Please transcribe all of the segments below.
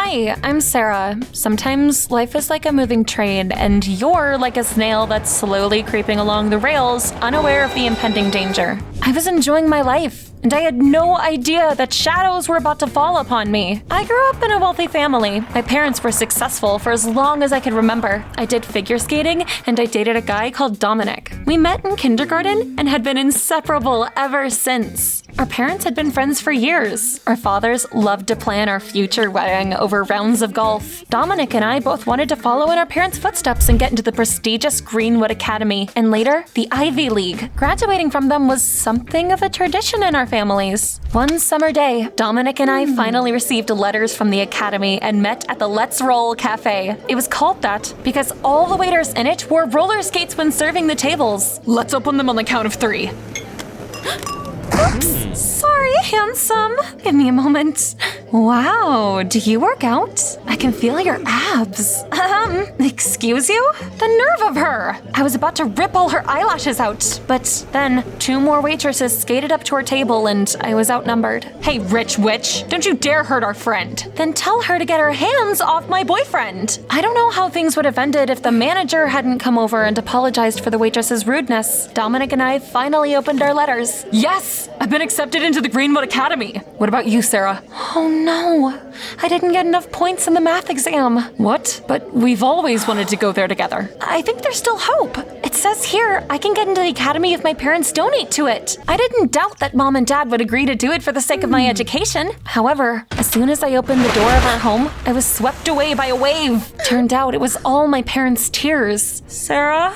Hi, I'm Sarah. Sometimes life is like a moving train, and you're like a snail that's slowly creeping along the rails, unaware of the impending danger. I was enjoying my life, and I had no idea that shadows were about to fall upon me. I grew up in a wealthy family. My parents were successful for as long as I could remember. I did figure skating, and I dated a guy called Dominic. We met in kindergarten and had been inseparable ever since. Our parents had been friends for years. Our fathers loved to plan our future wedding over rounds of golf. Dominic and I both wanted to follow in our parents' footsteps and get into the prestigious Greenwood Academy, and later, the Ivy League. Graduating from them was something of a tradition in our families. One summer day, Dominic and I finally received letters from the academy and met at the Let's Roll Cafe. It was called that because all the waiters in it wore roller skates when serving the tables. Let's open them on the count of 3. Oops, sorry, handsome. Give me a moment. Wow, do you work out? I can feel your abs. Excuse you? The nerve of her! I was about to rip all her eyelashes out, but then 2 more waitresses skated up to our table and I was outnumbered. Hey, rich witch, don't you dare hurt our friend. Then tell her to get her hands off my boyfriend. I don't know how things would have ended if the manager hadn't come over and apologized for the waitress's rudeness. Dominic and I finally opened our letters. Yes! I've been accepted into the Greenwood Academy. What about you, Sarah? Oh no, I didn't get enough points in the math exam. What? But we've always wanted to go there together. I think there's still hope. It says here I can get into the academy if my parents donate to it. I didn't doubt that Mom and Dad would agree to do it for the sake of my education. However, as soon as I opened the door of our home, I was swept away by a wave. Turned out it was all my parents' tears. Sarah,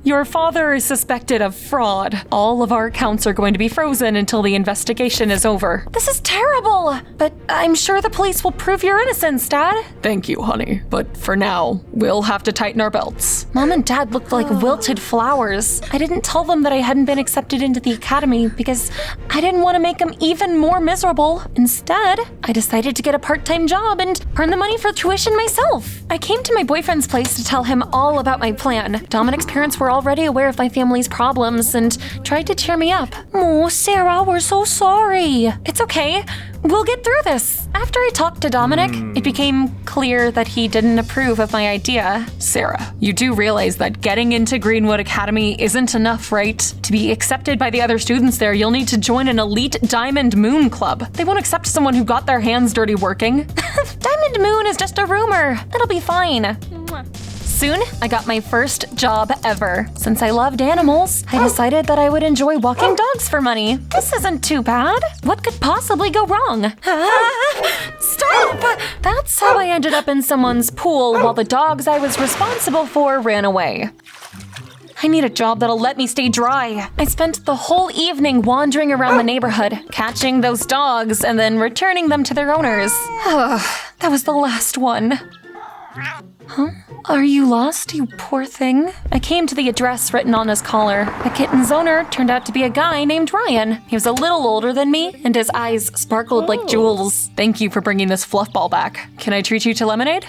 your father is suspected of fraud. All of our accounts are going to be frozen until the investigation is over. This is terrible, but I'm sure the police will prove your innocence, Dad. Thank you, honey, but for now, we'll have to tighten our belts. Mom and Dad looked like wilted flowers. I didn't tell them that I hadn't been accepted into the academy because I didn't want to make them even more miserable. Instead, I decided to get a part-time job and earn the money for tuition myself. I came to my boyfriend's place to tell him all about my plan. Dominic's parents were already aware of my family's problems and tried to cheer me up. Oh, Sarah, we're so sorry. It's okay. We'll get through this. After I talked to Dominic, it became clear that he didn't approve of my idea. Sarah, you do realize that getting into Greenwood Academy isn't enough, right? To be accepted by the other students there, you'll need to join an elite Diamond Moon Club. They won't accept someone who got their hands dirty working. Diamond Moon is just a rumor. It'll be fine. Soon, I got my first job ever. Since I loved animals, I decided that I would enjoy walking dogs for money. This isn't too bad. What could possibly go wrong? Stop! That's how I ended up in someone's pool while the dogs I was responsible for ran away. I need a job that'll let me stay dry. I spent the whole evening wandering around the neighborhood, catching those dogs and then returning them to their owners. That was the last one. Huh? Are you lost, you poor thing? I came to the address written on his collar. The kitten's owner turned out to be a guy named Ryan. He was a little older than me, and his eyes sparkled like jewels. Thank you for bringing this fluff ball back. Can I treat you to lemonade?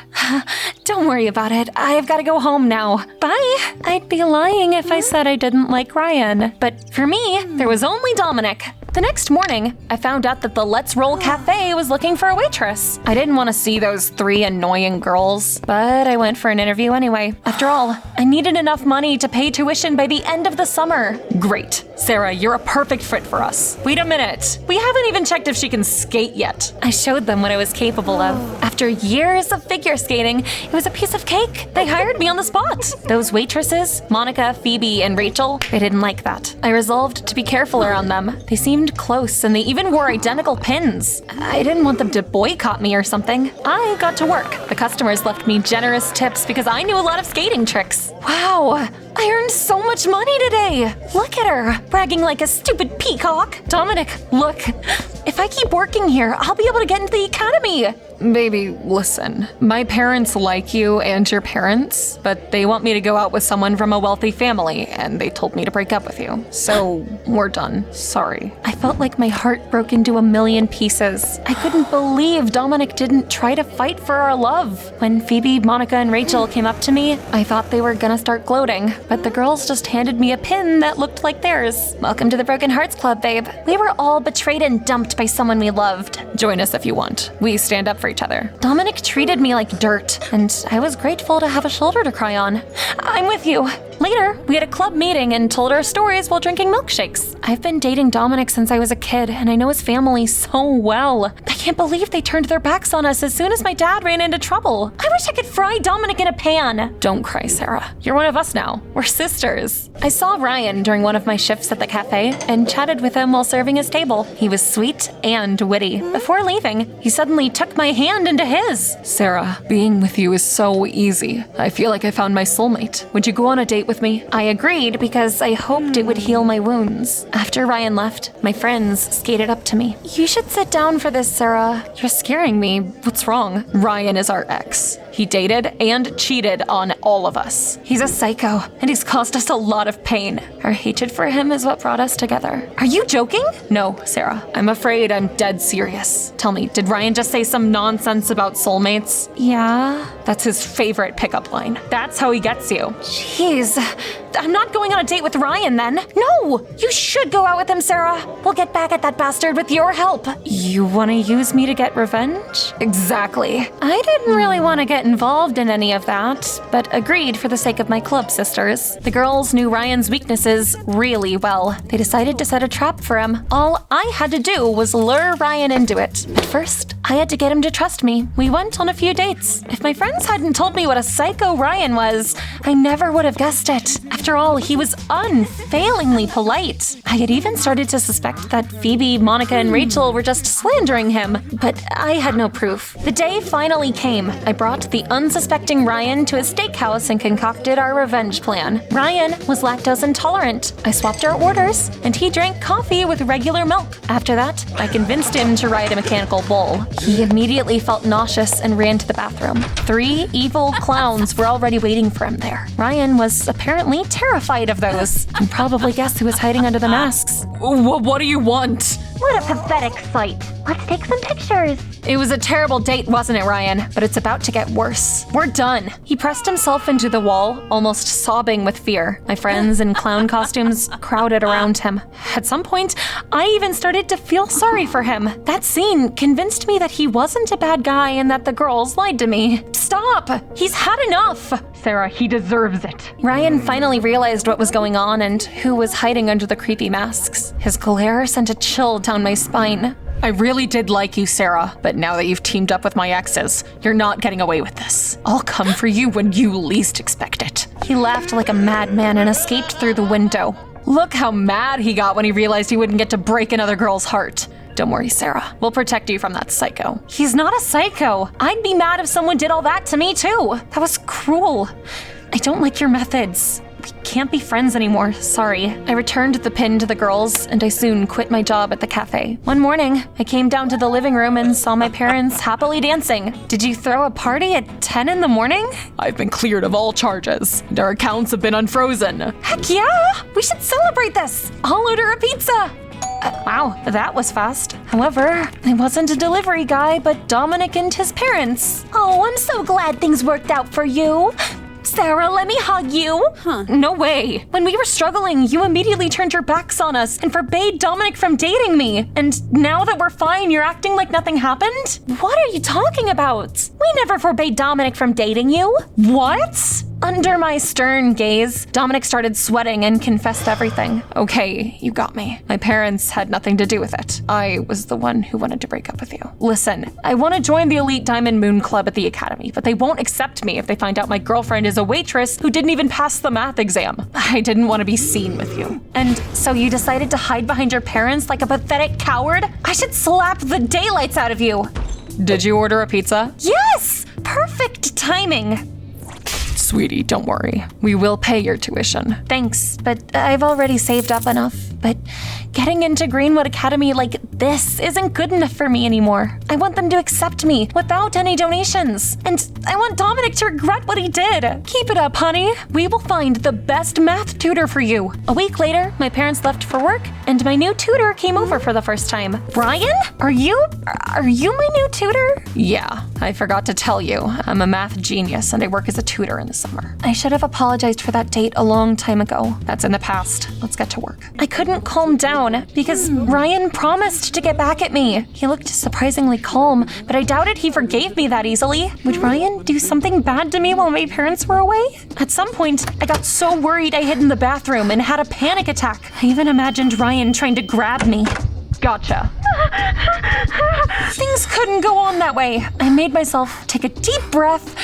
Don't worry about it. I've got to go home now. Bye! I'd be lying if I said I didn't like Ryan. But for me, there was only Dominic. The next morning, I found out that the Let's Roll Cafe was looking for a waitress. I didn't want to see those 3 annoying girls, but I went for an interview anyway. After all, I needed enough money to pay tuition by the end of the summer. Great. Sarah, you're a perfect fit for us. Wait a minute. We haven't even checked if she can skate yet. I showed them what I was capable of. After years of figure skating, it was a piece of cake. They hired me on the spot. Those waitresses, Monica, Phoebe, and Rachel, they didn't like that. I resolved to be careful around them. They seemed close, and they even wore identical pins. I didn't want them to boycott me or something. I got to work. The customers left me generous tips because I knew a lot of skating tricks. Wow, I earned so much money today. Look at her, bragging like a stupid peacock. Dominic, look. If I keep working here, I'll be able to get into the academy. Baby, listen. My parents like you and your parents, but they want me to go out with someone from a wealthy family, and they told me to break up with you. So, we're done. Sorry. I felt like my heart broke into a million pieces. I couldn't believe Dominic didn't try to fight for our love. When Phoebe, Monica, and Rachel came up to me, I thought they were gonna start gloating. but the girls just handed me a pin that looked like theirs. Welcome to the Broken Hearts Club, babe. We were all betrayed and dumped by someone we loved. Join us if you want. We stand up for each other. Dominic treated me like dirt, and I was grateful to have a shoulder to cry on. I'm with you. Later, we had a club meeting and told our stories while drinking milkshakes. I've been dating Dominic since I was a kid, and I know his family so well. I can't believe they turned their backs on us as soon as my dad ran into trouble. I wish I could fry Dominic in a pan. Don't cry, Sarah. You're one of us now. We're sisters. I saw Ryan during one of my shifts at the cafe and chatted with him while serving his table. He was sweet and witty. Before leaving, he suddenly took my hand into his. Sarah, being with you is so easy. I feel like I found my soulmate. Would you go on a date with me? I agreed because I hoped it would heal my wounds. After Ryan left, my friends skated up to me. You should sit down for this, Sarah. You're scaring me. What's wrong? Ryan is our ex. He dated and cheated on all of us. He's a psycho, and he's caused us a lot of pain. Our hatred for him is what brought us together. Are you joking? No, Sarah. I'm afraid I'm dead serious. Tell me, did Ryan just say some nonsense about soulmates? Yeah. That's his favorite pickup line. That's how he gets you. Jeez. I'm not going on a date with Ryan then. No! You should go out with him, Sarah. We'll get back at that bastard with your help. You want to use me to get revenge? Exactly. I didn't really want to get involved in any of that, but agreed for the sake of my club sisters. The girls knew Ryan's weaknesses really well. They decided to set a trap for him. All I had to do was lure Ryan into it. But first, I had to get him to trust me. We went on a few dates. If my friends hadn't told me what a psycho Ryan was, I never would have guessed it. After all, he was unfailingly polite. I had even started to suspect that Phoebe, Monica, and Rachel were just slandering him, but I had no proof. The day finally came. I brought the unsuspecting Ryan to a steakhouse and concocted our revenge plan. Ryan was lactose intolerant. I swapped our orders, and he drank coffee with regular milk. After that, I convinced him to ride a mechanical bull. He immediately felt nauseous and ran to the bathroom. 3 evil clowns were already waiting for him there. Ryan was apparently terrified of those. You can probably guess who was hiding under the masks. What do you want? What a pathetic sight. Let's take some pictures. It was a terrible date, wasn't it, Ryan? But it's about to get worse. We're done. He pressed himself into the wall, almost sobbing with fear. My friends in clown costumes crowded around him. At some point, I even started to feel sorry for him. That scene convinced me that he wasn't a bad guy and that the girls lied to me. Stop! He's had enough! Sarah, he deserves it. Ryan finally realized what was going on and who was hiding under the creepy masks. His glare sent a chill down my spine. I really did like you, Sarah, but now that you've teamed up with my exes, you're not getting away with this. I'll come for you when you least expect it. He laughed like a madman and escaped through the window. Look how mad he got when he realized he wouldn't get to break another girl's heart. Don't worry, Sarah. We'll protect you from that psycho. He's not a psycho. I'd be mad if someone did all that to me, too. That was cruel. I don't like your methods. We can't be friends anymore, sorry. I returned the pin to the girls, and I soon quit my job at the cafe. One morning, I came down to the living room and saw my parents happily dancing. Did you throw a party at 10 in the morning? I've been cleared of all charges, and our accounts have been unfrozen. Heck yeah! We should celebrate this! I'll order a pizza! Wow, that was fast. However, I wasn't a delivery guy, but Dominic and his parents. Oh, I'm so glad things worked out for you. Sarah, let me hug you. No way. When we were struggling, you immediately turned your backs on us and forbade Dominic from dating me. And now that we're fine, you're acting like nothing happened? What are you talking about? We never forbade Dominic from dating you. What? Under my stern gaze, Dominic started sweating and confessed everything. Okay, you got me. My parents had nothing to do with it. I was the one who wanted to break up with you. Listen, I want to join the elite Diamond Moon Club at the academy, but they won't accept me if they find out my girlfriend is a waitress who didn't even pass the math exam. I didn't want to be seen with you. And so you decided to hide behind your parents like a pathetic coward? I should slap the daylights out of you. Did you order a pizza? Yes! Perfect timing. Sweetie, don't worry. We will pay your tuition. Thanks, but I've already saved up enough. But getting into Greenwood Academy like this isn't good enough for me anymore. I want them to accept me without any donations. And I want Dominic to regret what he did. Keep it up, honey. We will find the best math tutor for you. A week later, my parents left for work, and my new tutor came over for the first time. Brian? Are you my new tutor? Yeah, I forgot to tell you, I'm a math genius and I work as a tutor in the summer. I should have apologized for that date a long time ago. That's in the past. Let's get to work. I couldn't calm down because Ryan promised to get back at me. He looked surprisingly calm, but I doubted he forgave me that easily. Would Ryan do something bad to me while my parents were away? At some point, I got so worried I hid in the bathroom and had a panic attack. I even imagined Ryan trying to grab me. Gotcha. Things couldn't go on that way. I made myself take a deep breath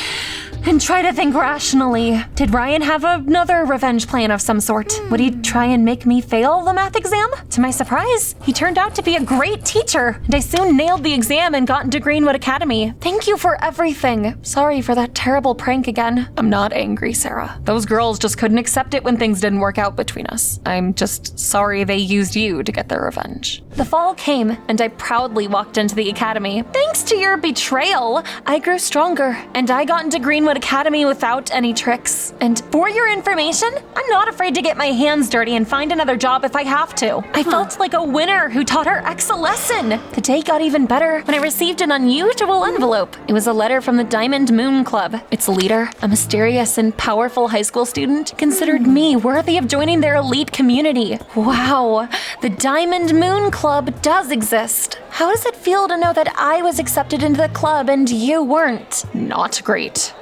and try to think rationally. Did Ryan have another revenge plan of some sort? Would he try and make me fail the math exam? To my surprise, he turned out to be a great teacher, and I soon nailed the exam and got into Greenwood Academy. Thank you for everything. Sorry for that terrible prank again. I'm not angry, Sarah. Those girls just couldn't accept it when things didn't work out between us. I'm just sorry they used you to get their revenge. The fall came, and I proudly walked into the academy. Thanks to your betrayal, I grew stronger, and I got into Greenwood Academy without any tricks. And for your information, I'm not afraid to get my hands dirty and find another job if I have to. I felt like a winner who taught her ex a lesson. The day got even better when I received an unusual envelope. It was a letter from the Diamond Moon Club. Its leader, a mysterious and powerful high school student, considered me worthy of joining their elite community. Wow, the Diamond Moon Club does exist. How does it feel to know that I was accepted into the club and you weren't? Not great.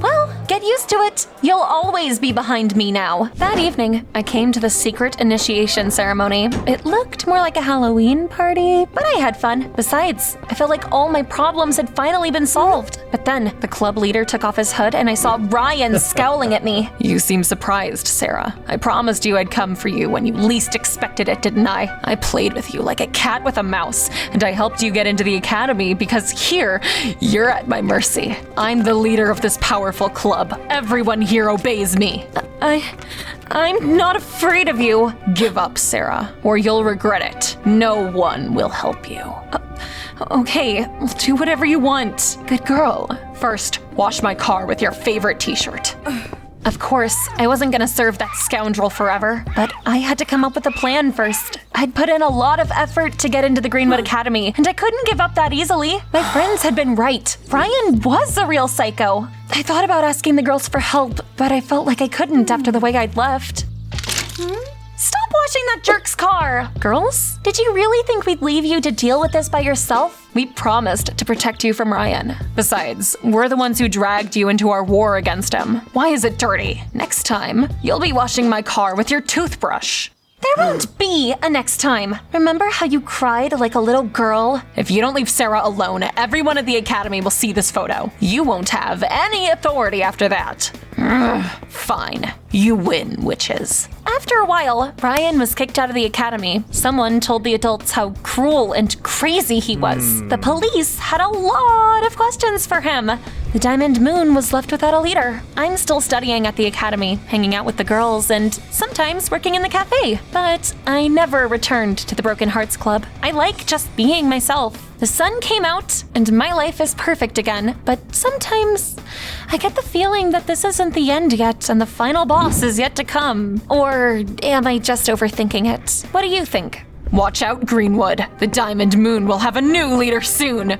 Well, get used to it. You'll always be behind me now. That evening, I came to the secret initiation ceremony. It looked more like a Halloween party, but I had fun. Besides, I felt like all my problems had finally been solved. But then, the club leader took off his hood and I saw Ryan scowling at me. You seem surprised, Sarah. I promised you I'd come for you when you least expected it, didn't I? I played with you like a cat with a mouse, and I helped you get into the academy because here, you're at my mercy. I'm the leader of this powerful club. Everyone here obeys me. I'm not afraid of you. Give up, Sarah, or you'll regret it. No one will help you. Okay, do whatever you want. Good girl. First, wash my car with your favorite t-shirt. Of course, I wasn't gonna serve that scoundrel forever, but I had to come up with a plan first. I'd put in a lot of effort to get into the Greenwood Academy, and I couldn't give up that easily. My friends had been right. Ryan was a real psycho. I thought about asking the girls for help, but I felt like I couldn't after the way I'd left. Stop washing that jerk's car! Girls, did you really think we'd leave you to deal with this by yourself? We promised to protect you from Ryan. Besides, we're the ones who dragged you into our war against him. Why is it dirty? Next time, you'll be washing my car with your toothbrush. There won't be a next time. Remember how you cried like a little girl? If you don't leave Sarah alone, everyone at the academy will see this photo. You won't have any authority after that. Fine. You win, witches. After a while, Ryan was kicked out of the academy. Someone told the adults how cruel and crazy he was. The police had a lot of questions for him. The Diamond Moon was left without a leader. I'm still studying at the academy, hanging out with the girls, and sometimes working in the cafe. But I never returned to the Broken Hearts Club. I like just being myself. The sun came out, and my life is perfect again, but sometimes I get the feeling that this isn't the end yet and the final boss is yet to come. Or am I just overthinking it? What do you think? Watch out, Greenwood. The Diamond Moon will have a new leader soon.